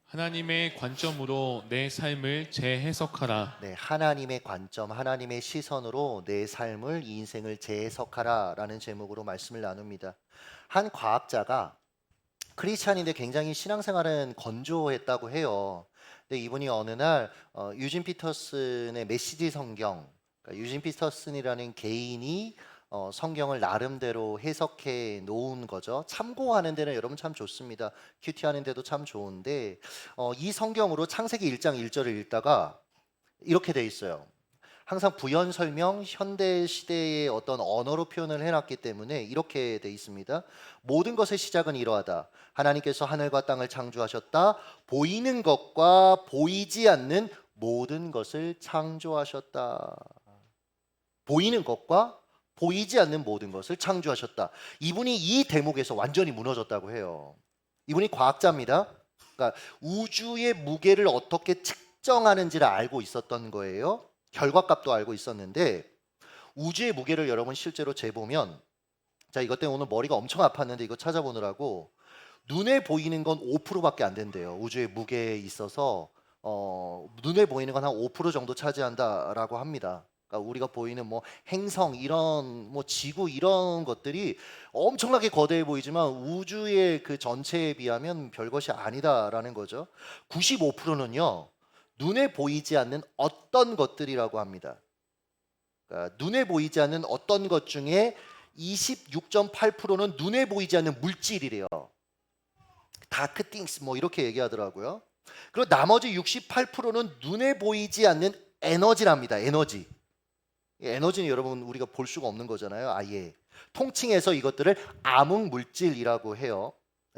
하나님의 관점으로 내 삶을 재해석하라. 네, 하나님의 관점, 하나님의 시선으로 내 삶을, 이 인생을 재해석하라 라는 제목으로 말씀을 나눕니다. 한 과학자가 크리스찬인데 굉장히 신앙생활은 건조했다고 해요. 근데 이분이 어느 날 유진 피터슨의 메시지 성경, 그러니까 유진 피터슨이라는 개인이 성경을 나름대로 해석해 놓은 거죠. 참고하는 데는 여러분 참 좋습니다. 큐티하는 데도 참 좋은데 이 성경으로 창세기 1장 1절을 읽다가 이렇게 돼 있어요. 항상 부연 설명, 현대 시대의 어떤 언어로 표현을 해놨기 때문에 이렇게 돼 있습니다. 모든 것의 시작은 이러하다. 하나님께서 하늘과 땅을 창조하셨다. 보이는 것과 보이지 않는 모든 것을 창조하셨다. 보이는 것과 보이지 않는 모든 것을 창조하셨다. 이분이 이 대목에서 완전히 무너졌다고 해요. 이분이 과학자입니다. 그러니까 우주의 무게를 어떻게 측정하는지를 알고 있었던 거예요. 결과값도 알고 있었는데 우주의 무게를 여러분 실제로 재보면, 자, 이것 때문에 오늘 머리가 엄청 아팠는데 이거 찾아보느라고 눈에 보이는 건 5%밖에 안 된대요. 우주의 무게에 있어서 눈에 보이는 건 한 5% 정도 차지한다라고 합니다. 그러니까 우리가 보이는 뭐 행성 이런 뭐 지구 이런 것들이 엄청나게 거대해 보이지만 우주의 그 전체에 비하면 별것이 아니다라는 거죠. 95%는요. 눈에 보이지 않는 어떤 것들이라고 합니다. 그러니까 눈에 보이지 않는 어떤 것 중에 26.8%는 눈에 보이지 않는 물질이래요. 다크 띵스 뭐 이렇게 얘기하더라고요. 그리고 나머지 68%는 눈에 보이지 않는 에너지랍니다. 에너지. 이 에너지는 여러분 우리가 볼 수가 없는 거잖아요. 아예. 통칭해서 이것들을 암흑 물질이라고 해요.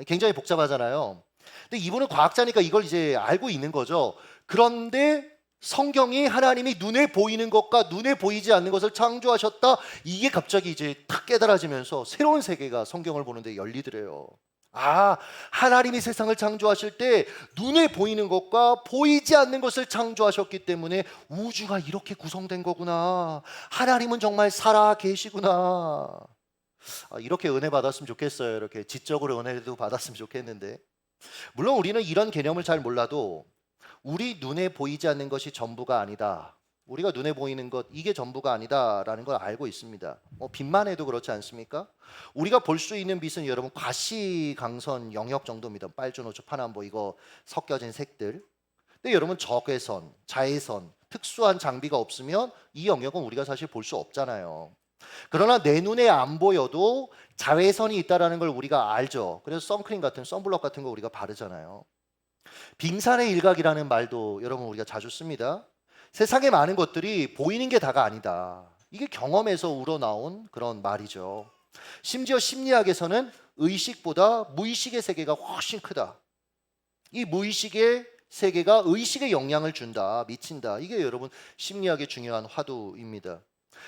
굉장히 복잡하잖아요. 근데 이분은 과학자니까 이걸 이제 알고 있는 거죠. 그런데 성경이 하나님이 눈에 보이는 것과 눈에 보이지 않는 것을 창조하셨다. 이게 갑자기 이제 탁 깨달아지면서 새로운 세계가 성경을 보는데 열리더래요. 아, 하나님이 세상을 창조하실 때 눈에 보이는 것과 보이지 않는 것을 창조하셨기 때문에 우주가 이렇게 구성된 거구나. 하나님은 정말 살아 계시구나. 이렇게 은혜 받았으면 좋겠어요. 이렇게 지적으로 은혜도 받았으면 좋겠는데. 물론 우리는 이런 개념을 잘 몰라도 우리 눈에 보이지 않는 것이 전부가 아니다. 우리가 눈에 보이는 것 이게 전부가 아니다라는 걸 알고 있습니다. 빛만 해도 그렇지 않습니까? 우리가 볼 수 있는 빛은 여러분 과시광선 영역 정도입니다. 빨주노초 파남보 이거 섞여진 색들. 근데 여러분 적외선, 자외선, 특수한 장비가 없으면 이 영역은 우리가 사실 볼 수 없잖아요. 그러나 내 눈에 안 보여도 자외선이 있다라는 걸 우리가 알죠. 그래서 선크림 같은 선블럭 같은 거 우리가 바르잖아요. 빙산의 일각이라는 말도 여러분 우리가 자주 씁니다. 세상에 많은 것들이 보이는 게 다가 아니다. 이게 경험에서 우러나온 그런 말이죠. 심지어 심리학에서는 의식보다 무의식의 세계가 훨씬 크다. 이 무의식의 세계가 의식에 영향을 준다, 미친다. 이게 여러분 심리학의 중요한 화두입니다.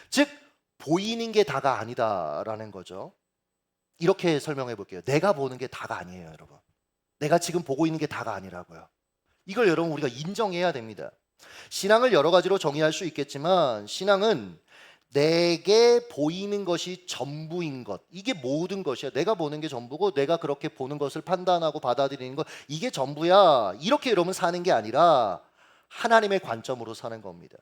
즉 보이는 게 다가 아니다라는 거죠. 이렇게 설명해 볼게요. 내가 보는 게 다가 아니에요, 여러분. 내가 지금 보고 있는 게 다가 아니라고요. 이걸 여러분 우리가 인정해야 됩니다. 신앙을 여러 가지로 정의할 수 있겠지만 신앙은 내게 보이는 것이 전부인 것. 이게 모든 것이야. 내가 보는 게 전부고 내가 그렇게 보는 것을 판단하고 받아들이는 것. 이게 전부야. 이렇게 여러분 사는 게 아니라 하나님의 관점으로 사는 겁니다.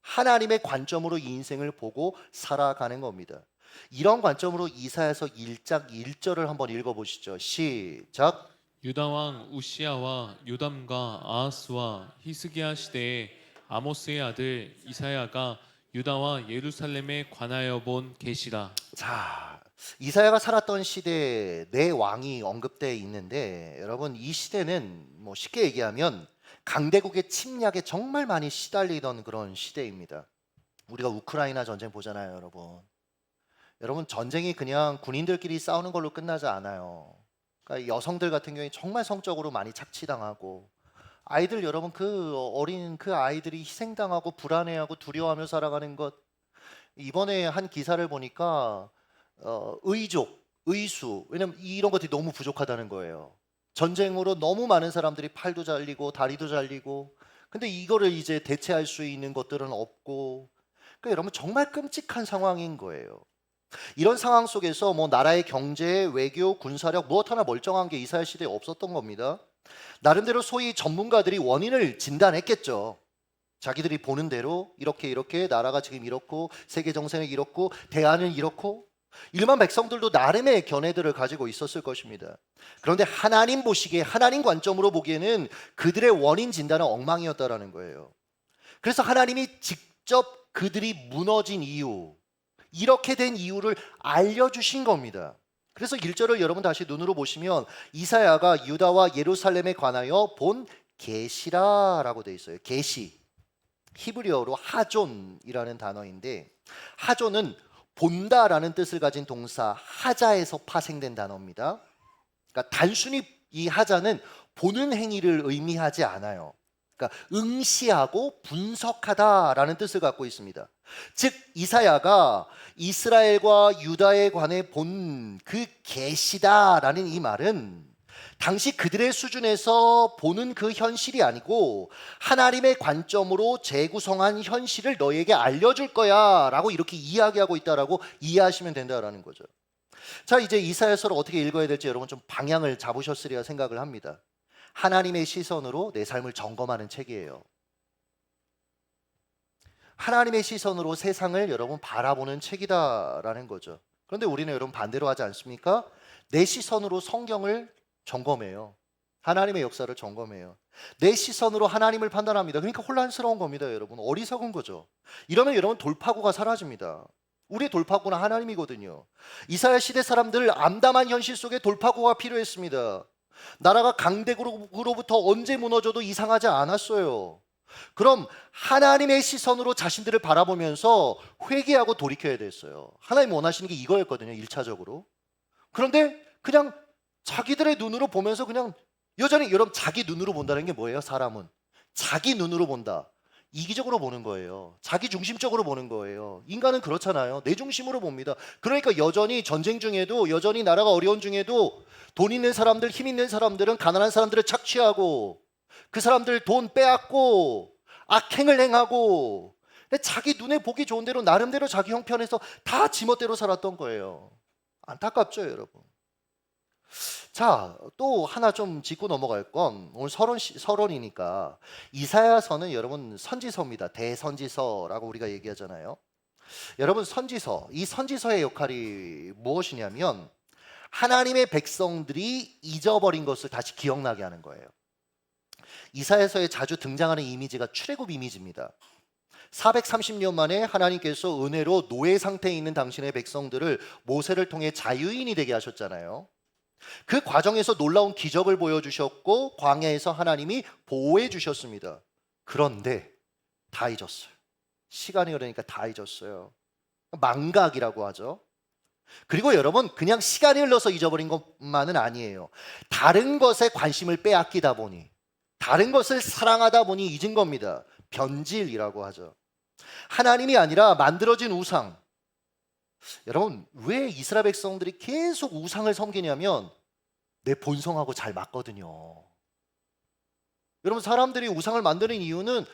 하나님의 관점으로 이 인생을 보고 살아가는 겁니다. 이런 관점으로 이사야서 1장 1절을 한번 읽어보시죠. 시작. 유다 왕 우시야와 요담과 아하스와 히스기야 시대에 아모스의 아들 이사야가 유다와 예루살렘에 관하여 본 계시라. 자, 이사야가 살았던 시대에 네 왕이 언급되어 있는데 여러분 이 시대는 뭐 쉽게 얘기하면 강대국의 침략에 정말 많이 시달리던 그런 시대입니다. 우리가 우크라이나 전쟁 보잖아요, 여러분. 여러분 전쟁이 그냥 군인들끼리 싸우는 걸로 끝나지 않아요. 그러니까 여성들 같은 경우에 정말 성적으로 많이 착취당하고 아이들 여러분 그 어린 그 아이들이 희생당하고 불안해하고 두려워하며 살아가는 것. 이번에 한 기사를 보니까 의족, 의수 왜냐면 이런 것들이 너무 부족하다는 거예요. 전쟁으로 너무 많은 사람들이 팔도 잘리고 다리도 잘리고 근데 이거를 이제 대체할 수 있는 것들은 없고 그러니까 여러분 정말 끔찍한 상황인 거예요. 이런 상황 속에서 뭐 나라의 경제, 외교, 군사력 무엇 하나 멀쩡한 게 이스라엘 시대에 없었던 겁니다. 나름대로 소위 전문가들이 원인을 진단했겠죠. 자기들이 보는 대로 이렇게 나라가 지금 이렇고 세계 정세는 이렇고 대안은 이렇고 일반 백성들도 나름의 견해들을 가지고 있었을 것입니다. 그런데 하나님 보시기에 하나님 관점으로 보기에는 그들의 원인 진단은 엉망이었다라는 거예요. 그래서 하나님이 직접 그들이 무너진 이유, 이렇게 된 이유를 알려주신 겁니다. 그래서 1절을 여러분 다시 눈으로 보시면 이사야가 유다와 예루살렘에 관하여 본 계시라라고 되어 있어요. 계시, 히브리어로 하존이라는 단어인데, 하존은 본다라는 뜻을 가진 동사 하자에서 파생된 단어입니다. 그러니까 단순히 이 하자는 보는 행위를 의미하지 않아요. 그러니까 응시하고 분석하다라는 뜻을 갖고 있습니다. 즉 이사야가 이스라엘과 유다에 관해 본 그 계시다라는 이 말은 당시 그들의 수준에서 보는 그 현실이 아니고 하나님의 관점으로 재구성한 현실을 너에게 알려줄 거야 라고 이렇게 이야기하고 있다라고 이해하시면 된다라는 거죠. 자, 이제 이사야서를 어떻게 읽어야 될지 여러분 좀 방향을 잡으셨으리라 생각을 합니다. 하나님의 시선으로 내 삶을 점검하는 책이에요. 하나님의 시선으로 세상을 여러분 바라보는 책이다라는 거죠. 그런데 우리는 여러분 반대로 하지 않습니까? 내 시선으로 성경을 점검해요. 하나님의 역사를 점검해요. 내 시선으로 하나님을 판단합니다. 그러니까 혼란스러운 겁니다, 여러분. 어리석은 거죠. 이러면 여러분 돌파구가 사라집니다. 우리의 돌파구는 하나님이거든요. 이사야 시대 사람들 암담한 현실 속에 돌파구가 필요했습니다. 나라가 강대국으로부터 언제 무너져도 이상하지 않았어요. 그럼 하나님의 시선으로 자신들을 바라보면서 회개하고 돌이켜야 됐어요. 하나님 원하시는 게 이거였거든요, 1차적으로. 그런데 그냥 자기들의 눈으로 보면서 그냥 여전히 여러분 자기 눈으로 본다는 게 뭐예요? 사람은 자기 눈으로 본다. 이기적으로 보는 거예요. 자기 중심적으로 보는 거예요. 인간은 그렇잖아요. 내 중심으로 봅니다. 그러니까 여전히 전쟁 중에도 여전히 나라가 어려운 중에도 돈 있는 사람들, 힘 있는 사람들은 가난한 사람들을 착취하고 그 사람들 돈 빼앗고 악행을 행하고 자기 눈에 보기 좋은 대로 나름대로 자기 형편에서 다 지멋대로 살았던 거예요. 안타깝죠, 여러분. 자, 또 하나 좀 짚고 넘어갈 건 오늘 설원이니까 이사야서는 여러분 선지서입니다. 대선지서라고 우리가 얘기하잖아요. 여러분 선지서, 이 선지서의 역할이 무엇이냐면 하나님의 백성들이 잊어버린 것을 다시 기억나게 하는 거예요. 이사야서에 자주 등장하는 이미지가 출애굽 이미지입니다. 430년 만에 하나님께서 은혜로 노예 상태에 있는 당신의 백성들을 모세를 통해 자유인이 되게 하셨잖아요. 그 과정에서 놀라운 기적을 보여주셨고 광야에서 하나님이 보호해 주셨습니다. 그런데 다 잊었어요. 시간이 흐르니까 다 잊었어요. 망각이라고 하죠. 그리고 여러분 그냥 시간이 흘러서 잊어버린 것만은 아니에요. 다른 것에 관심을 빼앗기다 보니, 다른 것을 사랑하다 보니 잊은 겁니다. 변질이라고 하죠. 하나님이 아니라 만들어진 우상. 여러분 왜 이스라엘 백성들이 계속 우상을 섬기냐면 내 본성하고 잘 맞거든요. 여러분 사람들이 우상을 만드는 이유는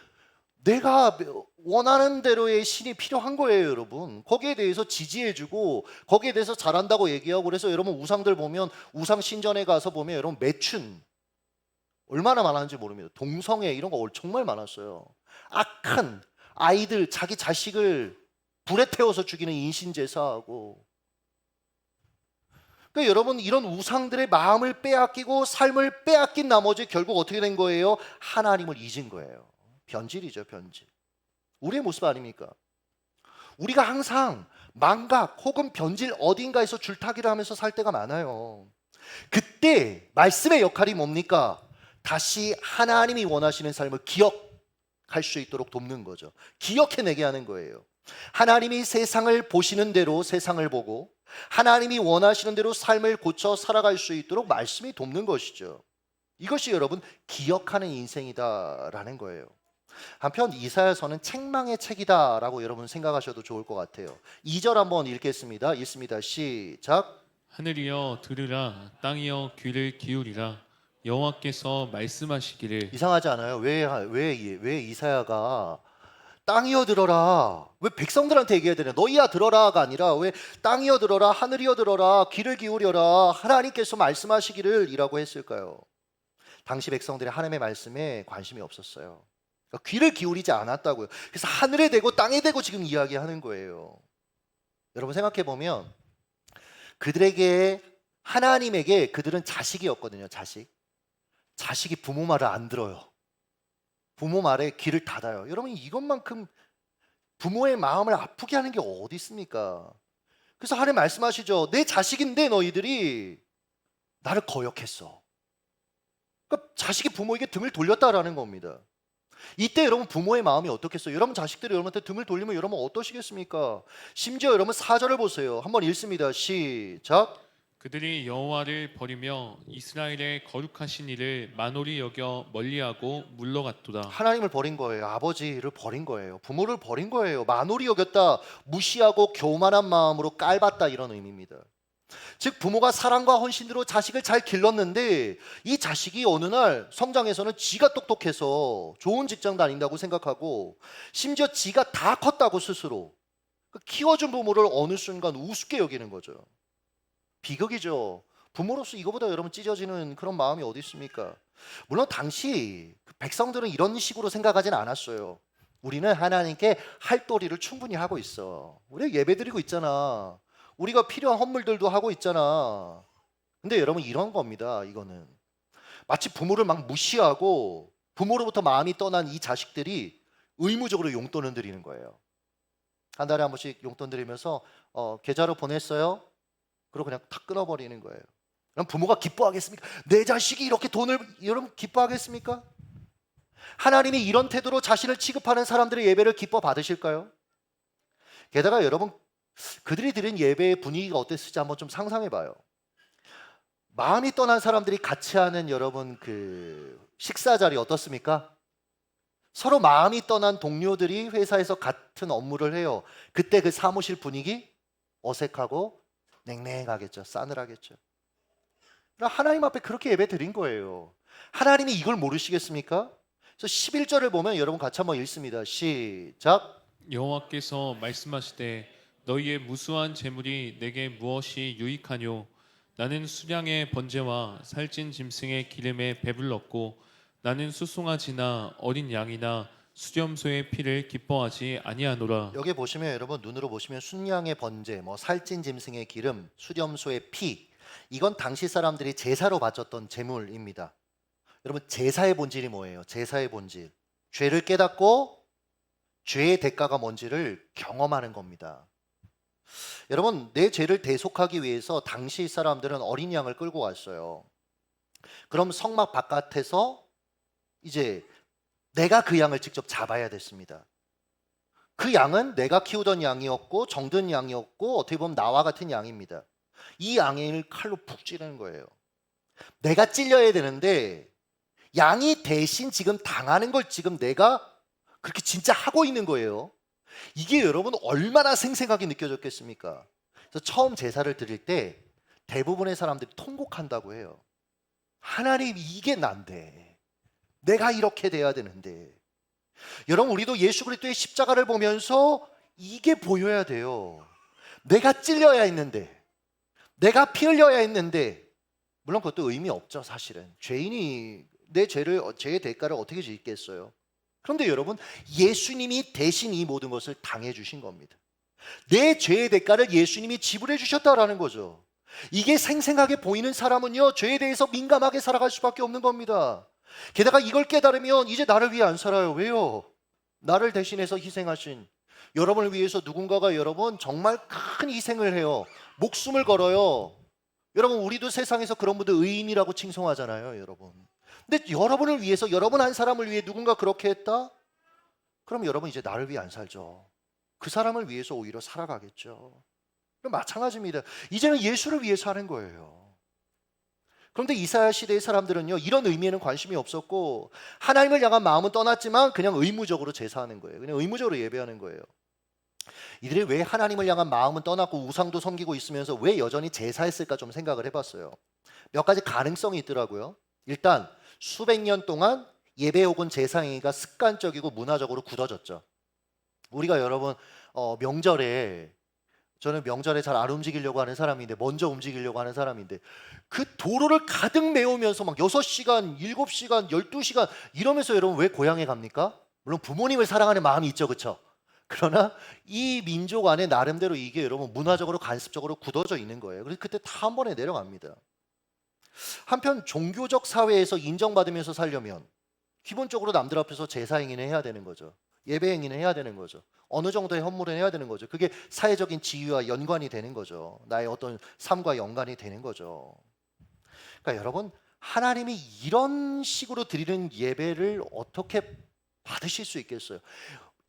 내가 원하는 대로의 신이 필요한 거예요, 여러분. 거기에 대해서 지지해주고 거기에 대해서 잘한다고 얘기하고 그래서 여러분 우상들 보면 우상 신전에 가서 보면 여러분 매춘 얼마나 많았는지 모릅니다. 동성애 이런 거 정말 많았어요. 악한 아이들 자기 자식을 불에 태워서 죽이는 인신제사하고. 그러니까 여러분 이런 우상들의 마음을 빼앗기고 삶을 빼앗긴 나머지 결국 어떻게 된 거예요? 하나님을 잊은 거예요. 변질이죠, 변질. 우리의 모습 아닙니까? 우리가 항상 망각 혹은 변질 어딘가에서 줄타기를 하면서 살 때가 많아요. 그때 말씀의 역할이 뭡니까? 다시 하나님이 원하시는 삶을 기억할 수 있도록 돕는 거죠. 기억해내게 하는 거예요. 하나님이 세상을 보시는 대로 세상을 보고 하나님이 원하시는 대로 삶을 고쳐 살아갈 수 있도록 말씀이 돕는 것이죠. 이것이 여러분 기억하는 인생이다라는 거예요. 한편 이사야서는 책망의 책이다라고 여러분 생각하셔도 좋을 것 같아요. 2절 한번 읽겠습니다. 읽습니다. 시작. 하늘이여 들으라, 땅이여 귀를 기울이라. 여호와께서 말씀하시기를. 이상하지 않아요? 왜 이사야가 땅이여 들어라, 왜 백성들한테 얘기해야 되냐? 너희야 들어라가 아니라 왜 땅이여 들어라, 하늘이여 들어라, 귀를 기울여라, 하나님께서 말씀하시기를 이라고 했을까요? 당시 백성들이 하나님의 말씀에 관심이 없었어요. 그러니까 귀를 기울이지 않았다고요. 그래서 하늘에 대고 땅에 대고 지금 이야기하는 거예요. 여러분 생각해 보면 그들에게 하나님에게 그들은 자식이었거든요. 자식이 부모 말을 안 들어요. 부모 말에 귀를 닫아요. 여러분 이것만큼 부모의 마음을 아프게 하는 게 어디 있습니까? 그래서 하나님 말씀하시죠. 내 자식인데 너희들이 나를 거역했어. 그러니까 자식이 부모에게 등을 돌렸다라는 겁니다. 이때 여러분 부모의 마음이 어떻겠어요? 여러분 자식들이 여러분한테 등을 돌리면 여러분 어떠시겠습니까? 심지어 여러분 4절을 보세요. 한번 읽습니다. 시작. 그들이 여호와를 버리며 이스라엘의 거룩하신 이를 만홀히 여겨 멀리하고 물러갔도다. 하나님을 버린 거예요. 아버지를 버린 거예요. 부모를 버린 거예요. 만홀히 여겼다, 무시하고 교만한 마음으로 깔봤다, 이런 의미입니다. 즉 부모가 사랑과 헌신으로 자식을 잘 길렀는데 이 자식이 어느 날 성장해서는 지가 똑똑해서 좋은 직장 다닌다고 생각하고 심지어 지가 다 컸다고 스스로 키워준 부모를 어느 순간 우습게 여기는 거죠. 비극이죠. 부모로서 이거보다 여러분 찢어지는 그런 마음이 어디 있습니까? 물론 당시 백성들은 이런 식으로 생각하진 않았어요. 우리는 하나님께 할 도리를 충분히 하고 있어. 우리 예배드리고 있잖아. 우리가 필요한 헌물들도 하고 있잖아. 근데 여러분 이런 겁니다. 이거는 마치 부모를 막 무시하고 부모로부터 마음이 떠난 이 자식들이 의무적으로 용돈을 드리는 거예요. 한 달에 한 번씩 용돈 드리면서 계좌로 보냈어요? 그리고 그냥 탁 끊어버리는 거예요. 그럼 부모가 기뻐하겠습니까? 내 자식이 이렇게 돈을, 여러분 기뻐하겠습니까? 하나님이 이런 태도로 자신을 취급하는 사람들의 예배를 기뻐 받으실까요? 게다가 여러분 그들이 드린 예배의 분위기가 어땠을지 한번 좀 상상해 봐요. 마음이 떠난 사람들이 같이 하는 여러분 그 식사 자리 어떻습니까? 서로 마음이 떠난 동료들이 회사에서 같은 업무를 해요. 그때 그 사무실 분위기 어색하고 냉랭하겠죠. 싸늘하겠죠. 하나님 앞에 그렇게 예배 드린 거예요. 하나님이 이걸 모르시겠습니까? 그래서 11절을 보면 여러분 같이 한번 읽습니다. 시작. 여호와께서 말씀하시되 너희의 무수한 재물이 내게 무엇이 유익하뇨? 나는 수량의 번제와 살찐 짐승의 기름에 배불렀고 나는 수송아지나 어린 양이나 수렴소의 피를 기뻐하지 아니하노라. 여기 보시면 여러분 눈으로 보시면 순양의 번제, 살찐 짐승의 기름, 수렴소의 피, 이건 당시 사람들이 제사로 바쳤던 제물입니다. 여러분 제사의 본질이 뭐예요? 제사의 본질, 죄를 깨닫고 죄의 대가가 뭔지를 경험하는 겁니다. 여러분 내 죄를 대속하기 위해서 당시 사람들은 어린 양을 끌고 왔어요. 그럼 성막 바깥에서 이제 내가 그 양을 직접 잡아야 됐습니다. 그 양은 내가 키우던 양이었고 정든 양이었고 어떻게 보면 나와 같은 양입니다. 이 양을 칼로 푹 찌르는 거예요. 내가 찔려야 되는데 양이 대신 지금 당하는 걸 지금 내가 그렇게 진짜 하고 있는 거예요. 이게 여러분 얼마나 생생하게 느껴졌겠습니까? 그래서 처음 제사를 드릴 때 대부분의 사람들이 통곡한다고 해요. 하나님 이게 난데 내가 이렇게 돼야 되는데. 여러분 우리도 예수 그리스도의 십자가를 보면서 이게 보여야 돼요. 내가 찔려야 했는데, 내가 피 흘려야 했는데, 물론 그것도 의미 없죠. 사실은 죄인이 내 죄의 대가를 어떻게 짓겠어요? 그런데 여러분 예수님이 대신 이 모든 것을 당해 주신 겁니다. 내 죄의 대가를 예수님이 지불해 주셨다라는 거죠. 이게 생생하게 보이는 사람은요 죄에 대해서 민감하게 살아갈 수밖에 없는 겁니다. 게다가 이걸 깨달으면 이제 나를 위해 안 살아요. 왜요? 나를 대신해서 희생하신, 여러분을 위해서 누군가가 여러분 정말 큰 희생을 해요. 목숨을 걸어요. 여러분 우리도 세상에서 그런 분들 의인이라고 칭송하잖아요. 여러분 근데 여러분을 위해서, 여러분 한 사람을 위해 누군가 그렇게 했다? 그럼 여러분 이제 나를 위해 안 살죠. 그 사람을 위해서 오히려 살아가겠죠. 그럼 마찬가지입니다. 이제는 예수를 위해 사는 거예요. 그런데 이사야 시대의 사람들은요 이런 의미에는 관심이 없었고 하나님을 향한 마음은 떠났지만 그냥 의무적으로 제사하는 거예요. 그냥 의무적으로 예배하는 거예요. 이들이 왜 하나님을 향한 마음은 떠났고 우상도 섬기고 있으면서 왜 여전히 제사했을까 좀 생각을 해봤어요. 몇 가지 가능성이 있더라고요. 일단 수백 년 동안 예배 혹은 제사 행위가 습관적이고 문화적으로 굳어졌죠. 우리가 여러분 명절에 저는 명절에 잘 안 움직이려고 하는 사람인데, 먼저 움직이려고 하는 사람인데, 그 도로를 가득 메우면서 막 6시간, 7시간, 12시간 이러면서 여러분 왜 고향에 갑니까? 물론 부모님을 사랑하는 마음이 있죠, 그렇죠? 그러나 이 민족 안에 나름대로 이게 여러분 문화적으로 간습적으로 굳어져 있는 거예요. 그래서 그때 다 한 번에 내려갑니다. 한편 종교적 사회에서 인정받으면서 살려면 기본적으로 남들 앞에서 제사 행위는 해야 되는 거죠. 예배 행위는 해야 되는 거죠. 어느 정도의 헌물은 해야 되는 거죠. 그게 사회적인 지위와 연관이 되는 거죠. 나의 어떤 삶과 연관이 되는 거죠. 그러니까 여러분, 하나님이 이런 식으로 드리는 예배를 어떻게 받으실 수 있겠어요?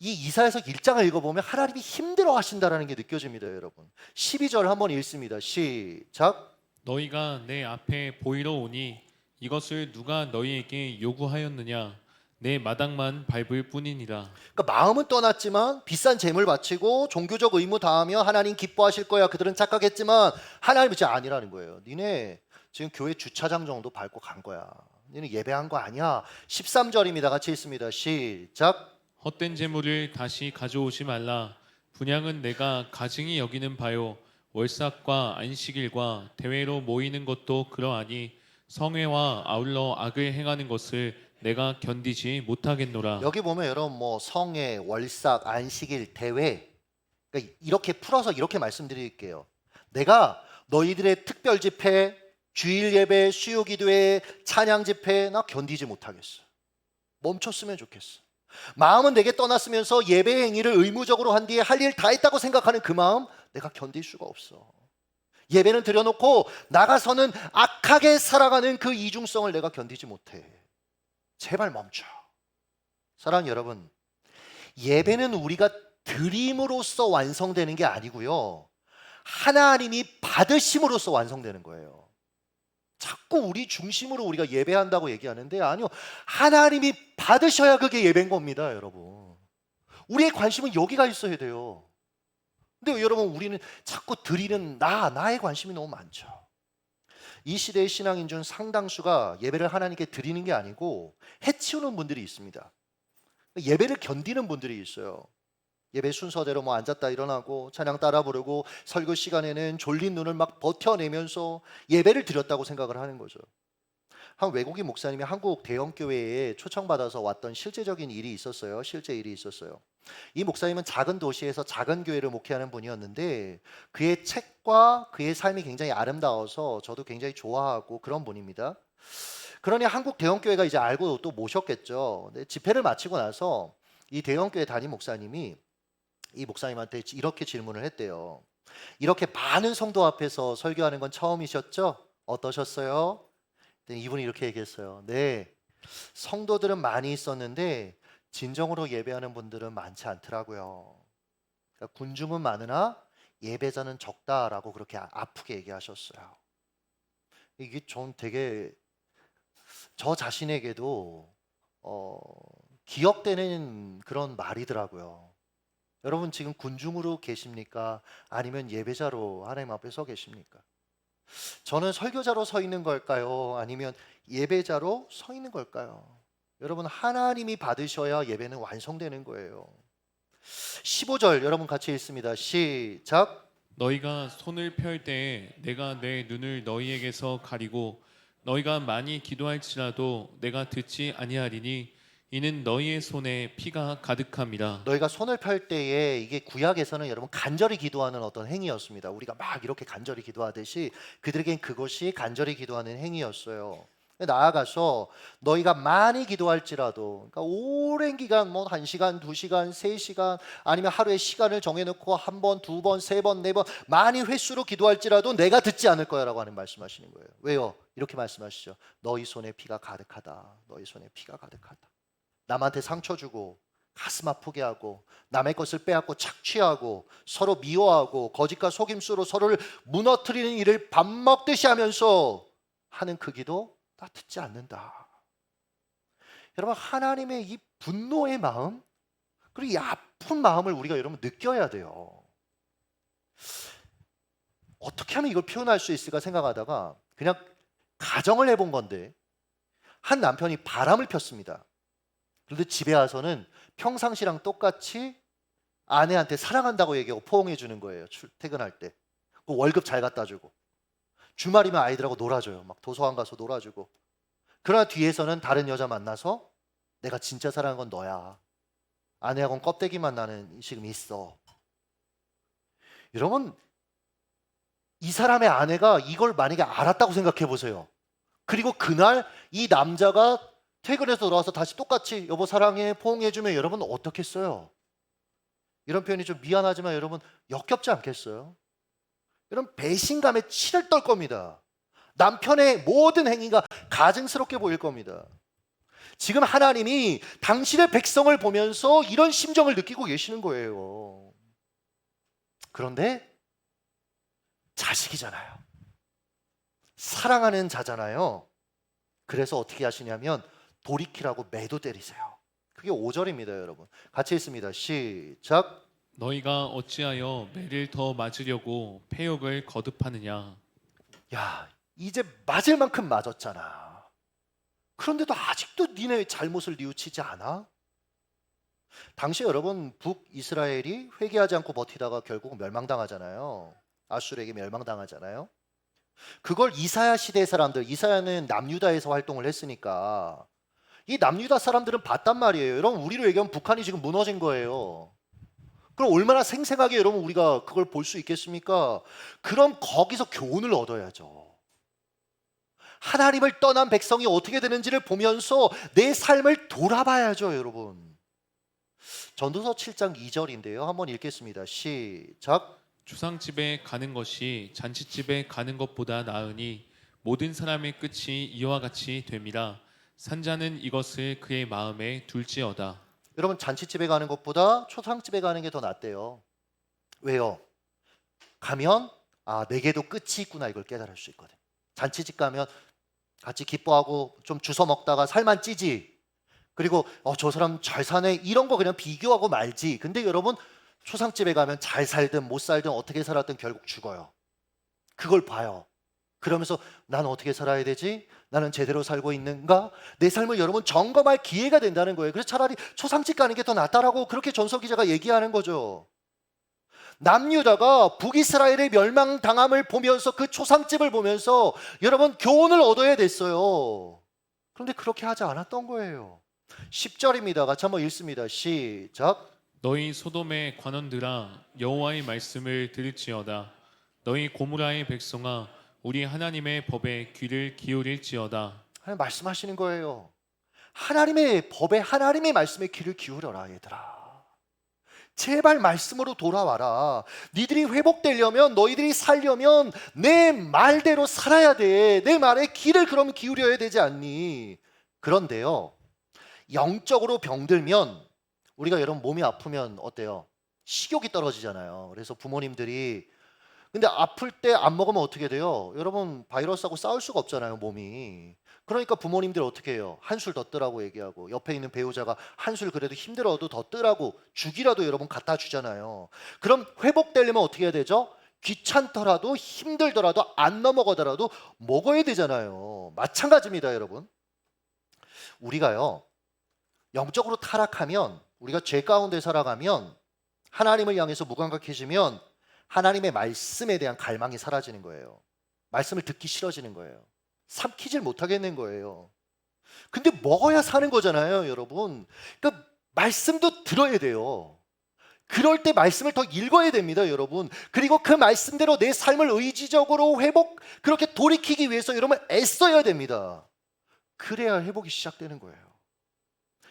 이 이사야서 1장을 읽어보면 하나님이 힘들어 하신다는 게 느껴집니다, 여러분. 12절 한번 읽습니다. 시작. 너희가 내 앞에 보이러 오니 이것을 누가 너희에게 요구하였느냐? 내 마당만 밟을 뿐이니라. 그러니까 마음은 떠났지만 비싼 재물 바치고 종교적 의무 다하며 하나님 기뻐하실 거야. 그들은 착각했지만 하나님은 진짜 아니라는 거예요. 니네 지금 교회 주차장 정도 밟고 간 거야. 니네 예배한 거 아니야. 13절입니다. 같이 읽습니다. 시작. 헛된 재물을 다시 가져오지 말라. 분향은 내가 가증히 여기는 바요. 월삭과 안식일과 대회로 모이는 것도 그러하니 성회와 아울러 악을 행하는 것을 내가 견디지 못하겠노라. 여기 보면 여러분 뭐 성회, 월삭, 안식일, 대회, 그러니까 이렇게 풀어서 이렇게 말씀드릴게요. 내가 너희들의 특별 집회, 주일 예배, 수요 기도회, 찬양 집회 나 견디지 못하겠어. 멈췄으면 좋겠어. 마음은 내게 떠났으면서 예배 행위를 의무적으로 한 뒤에 할 일 다 했다고 생각하는 그 마음 내가 견딜 수가 없어. 예배는 드려놓고 나가서는 악하게 살아가는 그 이중성을 내가 견디지 못해. 제발 멈춰. 사랑하는 여러분, 예배는 우리가 드림으로써 완성되는 게 아니고요, 하나님이 받으심으로써 완성되는 거예요. 자꾸 우리 중심으로 우리가 예배한다고 얘기하는데 아니요, 하나님이 받으셔야 그게 예배인 겁니다, 여러분. 우리의 관심은 여기가 있어야 돼요. 근데 여러분, 우리는 자꾸 드리는 나의 관심이 너무 많죠. 이 시대의 신앙인 중 상당수가 예배를 하나님께 드리는 게 아니고 해치우는 분들이 있습니다. 예배를 견디는 분들이 있어요. 예배 순서대로 뭐 앉았다 일어나고 찬양 따라 부르고 설교 시간에는 졸린 눈을 막 버텨내면서 예배를 드렸다고 생각을 하는 거죠. 한 외국인 목사님이 한국 대형 교회에 초청받아서 왔던 실제적인 일이 있었어요. 실제 일이 있었어요. 이 목사님은 작은 도시에서 작은 교회를 목회하는 분이었는데 그의 책과 그의 삶이 굉장히 아름다워서 저도 굉장히 좋아하고 그런 분입니다. 그러니 한국 대형 교회가 이제 알고 또 모셨겠죠. 근데 집회를 마치고 나서 이 대형 교회 담임 목사님이 이 목사님한테 이렇게 질문을 했대요. 이렇게 많은 성도 앞에서 설교하는 건 처음이셨죠? 어떠셨어요? 이분이 이렇게 얘기했어요. 네, 성도들은 많이 있었는데 진정으로 예배하는 분들은 많지 않더라고요. 그러니까 군중은 많으나 예배자는 적다라고 그렇게 아프게 얘기하셨어요. 이게 전 되게 저 자신에게도 기억되는 그런 말이더라고요. 여러분 지금 군중으로 계십니까? 아니면 예배자로 하나님 앞에 서 계십니까? 저는 설교자로 서 있는 걸까요? 아니면 예배자로 서 있는 걸까요? 여러분, 하나님이 받으셔야 예배는 완성되는 거예요. 15절 여러분 같이 읽습니다. 시작. 너희가 손을 펼 때에 내가 내 눈을 너희에게서 가리고 너희가 많이 기도할지라도 내가 듣지 아니하리니 이는 너희의 손에 피가 가득함이라. 너희가 손을 펼 때에 이게 구약에서는 여러분 간절히 기도하는 어떤 행위였습니다. 우리가 막 이렇게 간절히 기도하듯이 그들에겐 그것이 간절히 기도하는 행위였어요. 나아가서 너희가 많이 기도할지라도, 그러니까 오랜 기간 뭐 1시간, 2시간, 3시간 아니면 하루에 시간을 정해놓고 한 번, 두 번, 세 번, 네 번 많이 횟수로 기도할지라도 내가 듣지 않을 거야라고 하는 말씀하시는 거예요. 왜요? 이렇게 말씀하시죠. 너희 손에 피가 가득하다. 너희 손에 피가 가득하다. 남한테 상처 주고 가슴 아프게 하고 남의 것을 빼앗고 착취하고 서로 미워하고 거짓과 속임수로 서로를 무너뜨리는 일을 밥 먹듯이 하면서 하는 그 기도 나 듣지 않는다. 여러분, 하나님의 이 분노의 마음 그리고 이 아픈 마음을 우리가 여러분 느껴야 돼요. 어떻게 하면 이걸 표현할 수 있을까 생각하다가 그냥 가정을 해본 건데, 한 남편이 바람을 폈습니다. 그런데 집에 와서는 평상시랑 똑같이 아내한테 사랑한다고 얘기하고 포옹해 주는 거예요. 퇴근할 때. 그 월급 잘 갖다 주고. 주말이면 아이들하고 놀아줘요. 막 도서관 가서 놀아주고. 그러나 뒤에서는 다른 여자 만나서 내가 진짜 사랑한 건 너야. 아내하고는 껍데기만 나는 지금 있어. 여러분, 이 사람의 아내가 이걸 만약에 알았다고 생각해 보세요. 그리고 그날 이 남자가 퇴근해서 돌아와서 다시 똑같이 여보 사랑해 포옹해주면 여러분 어떻겠어요? 이런 표현이 좀 미안하지만 여러분 역겹지 않겠어요? 여러분 배신감에 치를 떨 겁니다. 남편의 모든 행위가 가증스럽게 보일 겁니다. 지금 하나님이 당신의 백성을 보면서 이런 심정을 느끼고 계시는 거예요. 그런데 자식이잖아요. 사랑하는 자잖아요. 그래서 어떻게 하시냐면 돌이키라고 매도 때리세요. 그게 5절입니다, 여러분. 같이 읽습니다. 시작. 너희가 어찌하여 매를 더 맞으려고 패역을 거듭하느냐. 야, 이제 맞을 만큼 맞았잖아. 그런데도 아직도 니네 잘못을 뉘우치지 않아? 당시 여러분 북이스라엘이 회개하지 않고 버티다가 결국 멸망당하잖아요. 아수르에게 멸망당하잖아요. 그걸 이사야 시대 사람들, 이사야는 남유다에서 활동을 했으니까 이 남유다 사람들은 봤단 말이에요. 여러분 우리로 얘기하면 북한이 지금 무너진 거예요. 그럼 얼마나 생생하게 여러분 우리가 그걸 볼 수 있겠습니까? 그럼 거기서 교훈을 얻어야죠. 하나님을 떠난 백성이 어떻게 되는지를 보면서 내 삶을 돌아봐야죠, 여러분. 전도서 7장 2절인데요. 한번 읽겠습니다. 시작. 주상집에 가는 것이 잔치집에 가는 것보다 나으니 모든 사람의 끝이 이와 같이 됨이라. 산자는 이것을 그의 마음에 둘지어다. 여러분 잔치집에 가는 것보다 초상집에 가는 게 더 낫대요. 왜요? 가면 내게도 끝이 있구나 이걸 깨달을 수 있거든. 잔치집 가면 같이 기뻐하고 좀 주워 먹다가 살만 찌지. 그리고 저 사람 잘 사네 이런 거 그냥 비교하고 말지. 근데 여러분 초상집에 가면 잘 살든 못 살든 어떻게 살았든 결국 죽어요. 그걸 봐요. 그러면서 나는 어떻게 살아야 되지? 나는 제대로 살고 있는가? 내 삶을 여러분 점검할 기회가 된다는 거예요. 그래서 차라리 초상집 가는 게 더 낫다라고 그렇게 전서 기자가 얘기하는 거죠. 남유다가 북이스라엘의 멸망당함을 보면서 그 초상집을 보면서 여러분 교훈을 얻어야 됐어요. 그런데 그렇게 하지 않았던 거예요. 10절입니다. 같이 한번 읽습니다. 시작. 너희 소돔의 관원들아 여호와의 말씀을 들을지어다. 너희 고무라의 백성아 우리 하나님의 법에 귀를 기울일지어다. 하나님 말씀하시는 거예요. 하나님의 법에 하나님의 말씀에 귀를 기울여라 얘들아. 제발 말씀으로 돌아와라. 니들이 회복되려면 너희들이 살려면 내 말대로 살아야 돼. 내 말에 귀를 그럼 기울여야 되지 않니? 그런데요. 영적으로 병들면 우리가 여러분 몸이 아프면 어때요? 식욕이 떨어지잖아요. 그래서 부모님들이 근데 아플 때 안 먹으면 어떻게 돼요? 여러분 바이러스하고 싸울 수가 없잖아요, 몸이. 그러니까 부모님들 어떻게 해요? 한술 더 뜨라고 얘기하고 옆에 있는 배우자가 한술 그래도 힘들어도 더 뜨라고 죽이라도 여러분 갖다 주잖아요. 그럼 회복되려면 어떻게 해야 되죠? 귀찮더라도 힘들더라도 안 넘어가더라도 먹어야 되잖아요. 마찬가지입니다, 여러분. 우리가요. 영적으로 타락하면 우리가 죄 가운데 살아가면 하나님을 향해서 무감각해지면 하나님의 말씀에 대한 갈망이 사라지는 거예요. 말씀을 듣기 싫어지는 거예요. 삼키질 못하겠는 거예요. 근데 먹어야 사는 거잖아요, 여러분. 그러니까 말씀도 들어야 돼요. 그럴 때 말씀을 더 읽어야 됩니다, 여러분. 그리고 그 말씀대로 내 삶을 의지적으로 그렇게 돌이키기 위해서 여러분 애써야 됩니다. 그래야 회복이 시작되는 거예요.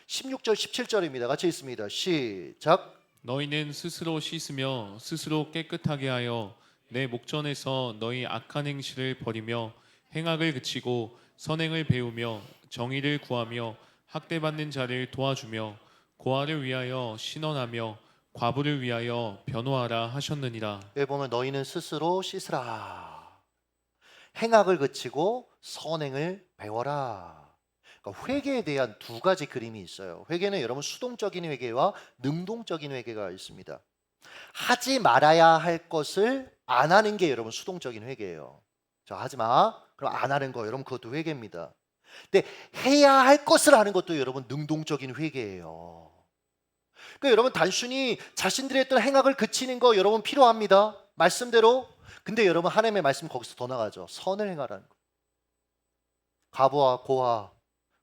16절, 17절입니다. 같이 읽습니다. 시작. 너희는 스스로 씻으며 스스로 깨끗하게 하여 내 목전에서 너희 악한 행실을 버리며 행악을 그치고 선행을 배우며 정의를 구하며 학대받는 자를 도와주며 고아를 위하여 신원하며 과부를 위하여 변호하라 하셨느니라. 여기 보면 너희는 스스로 씻으라. 행악을 그치고 선행을 배워라. 그러니까 회개에 대한 두 가지 그림이 있어요. 회개는 여러분 수동적인 회개와 능동적인 회개가 있습니다. 하지 말아야 할 것을 안 하는 게 여러분 수동적인 회개예요. 하지 마. 그럼 안 하는 거 여러분 그것도 회개입니다. 근데 해야 할 것을 하는 것도 여러분 능동적인 회개예요. 그러니까 여러분 단순히 자신들의 어떤 행악을 그치는 거 여러분 필요합니다. 말씀대로. 근데 여러분 하나님의 말씀 거기서 더 나가죠. 선을 행하라는 거. 과부와 고아,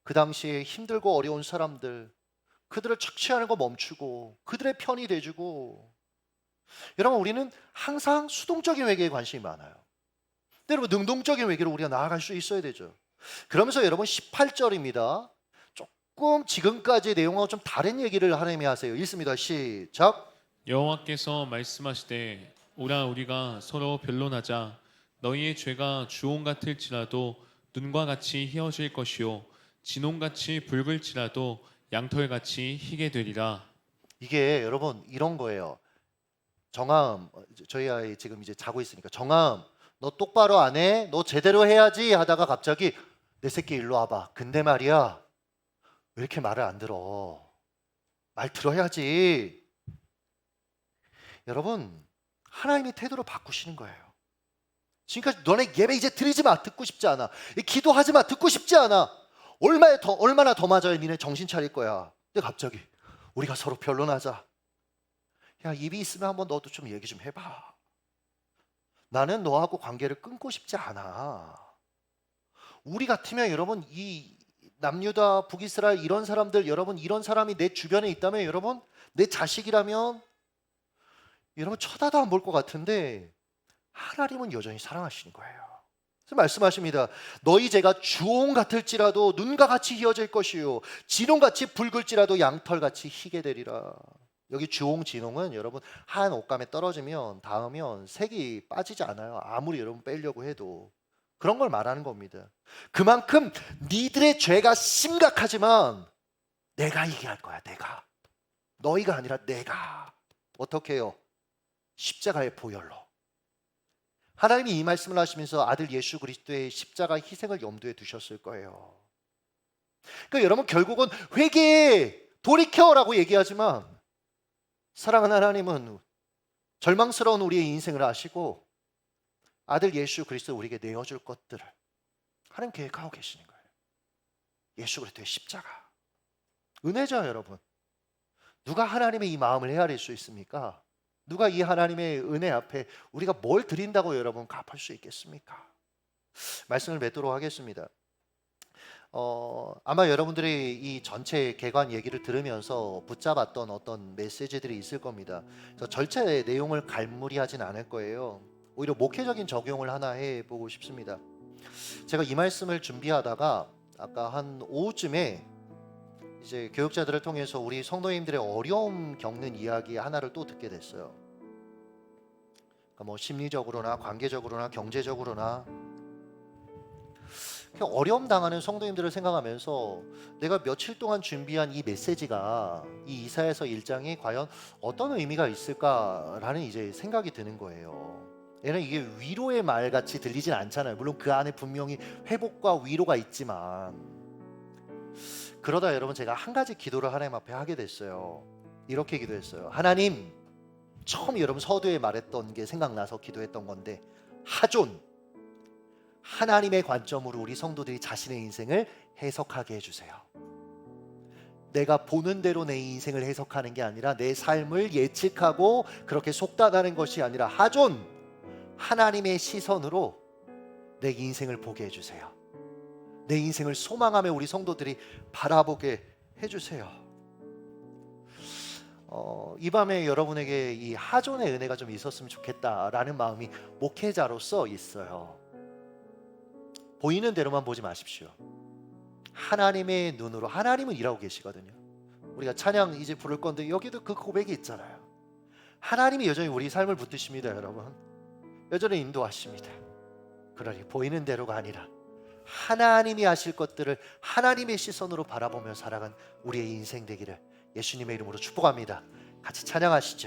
그 당시에 힘들고 어려운 사람들, 그들을 착취하는 거 멈추고 그들의 편이 돼주고. 여러분 우리는 항상 수동적인 외교에 관심이 많아요. 근데 여러분 능동적인 외교로 우리가 나아갈 수 있어야 되죠. 그러면서 여러분 18절입니다. 조금 지금까지의 내용하고 좀 다른 얘기를 하나님이 하세요. 읽습니다. 시작. 여호와께서 말씀하시되 오라 우리가 서로 변론하자. 너희의 죄가 주홍 같을지라도 눈과 같이 희어질 것이요 진홍같이 붉을지라도 양털같이 희게 되리라. 이게 여러분 이런 거예요. 정함, 저희 아이 지금 이제 자고 있으니까 정함, 너 똑바로 안 해? 너 제대로 해야지 하다가 갑자기 내 새끼 일로 와봐. 근데 말이야, 왜 이렇게 말을 안 들어? 말 들어야지. 여러분, 하나님이 태도를 바꾸시는 거예요. 지금까지 너네 예배 이제 드리지 마. 듣고 싶지 않아. 기도하지 마. 듣고 싶지 않아. 얼마나 더 맞아야 니네 정신 차릴 거야. 근데 갑자기 우리가 서로 변론하자. 야, 입이 있으면 한번 너도 좀 얘기 좀 해봐. 나는 너하고 관계를 끊고 싶지 않아. 우리 같으면 여러분 이 남유다, 북이스라엘 이런 사람들, 여러분 이런 사람이 내 주변에 있다면 여러분 내 자식이라면 여러분 쳐다도 안 볼 것 같은데 하나님은 여전히 사랑하시는 거예요. 그래서 말씀하십니다. 너희 죄가 주홍 같을지라도 눈과 같이 희어질 것이요 진홍같이 붉을지라도 양털같이 희게 되리라. 여기 주홍, 진홍은 여러분 한 옷감에 떨어지면 닿으면 색이 빠지지 않아요. 아무리 여러분 빼려고 해도. 그런 걸 말하는 겁니다. 그만큼 니들의 죄가 심각하지만 내가 이겨야 할 거야. 내가. 너희가 아니라 내가. 어떻게 해요? 십자가의 보혈로. 하나님이 이 말씀을 하시면서 아들 예수 그리스도의 십자가 희생을 염두에 두셨을 거예요. 그러니까 여러분 결국은 회개해, 돌이켜라고 얘기하지만 사랑하는 하나님은 절망스러운 우리의 인생을 아시고 아들 예수 그리스도 우리에게 내어줄 것들을 하나님 계획하고 계시는 거예요. 예수 그리스도의 십자가. 은혜죠 여러분. 누가 하나님의 이 마음을 헤아릴 수 있습니까? 누가 이 하나님의 은혜 앞에 우리가 뭘 드린다고 여러분 갚을 수 있겠습니까? 말씀을 맺도록 하겠습니다. 아마 여러분들이 이 전체 개관 얘기를 들으면서 붙잡았던 어떤 메시지들이 있을 겁니다. 그래서 절차의 내용을 갈무리하진 않을 거예요. 오히려 목회적인 적용을 하나 해보고 싶습니다. 제가 이 말씀을 준비하다가 아까 한 오후쯤에 이제 교육자들을 통해서 우리 성도님들의 어려움 겪는 이야기 하나를 또 듣게 됐어요. 그러니까 뭐 심리적으로나 관계적으로나 경제적으로나 어려움 당하는 성도님들을 생각하면서 내가 며칠 동안 준비한 이 메시지가 이 이사야서 1장이 과연 어떤 의미가 있을까라는 이제 생각이 드는 거예요. 얘는 이게 위로의 말 같이 들리진 않잖아요. 물론 그 안에 분명히 회복과 위로가 있지만 그러다 여러분 제가 한 가지 기도를 하나님 앞에 하게 됐어요. 이렇게 기도했어요. 하나님, 처음 여러분 서두에 말했던 게 생각나서 기도했던 건데 하존, 하나님의 관점으로 우리 성도들이 자신의 인생을 해석하게 해주세요. 내가 보는 대로 내 인생을 해석하는 게 아니라 내 삶을 예측하고 그렇게 속단하는 것이 아니라 하존, 하나님의 시선으로 내 인생을 보게 해주세요. 내 인생을 소망하며 우리 성도들이 바라보게 해주세요. 이 밤에 여러분에게 이 하존의 은혜가 좀 있었으면 좋겠다라는 마음이 목회자로서 있어요. 보이는 대로만 보지 마십시오. 하나님의 눈으로, 하나님은 일하고 계시거든요. 우리가 찬양 이제 부를 건데 여기도 그 고백이 있잖아요. 하나님이 여전히 우리 삶을 붙드십니다. 여러분 여전히 인도하십니다. 그러니 보이는 대로가 아니라 하나님이 하실 것들을 하나님의 시선으로 바라보며 살아간 우리의 인생 되기를 예수님의 이름으로 축복합니다. 같이 찬양하시죠.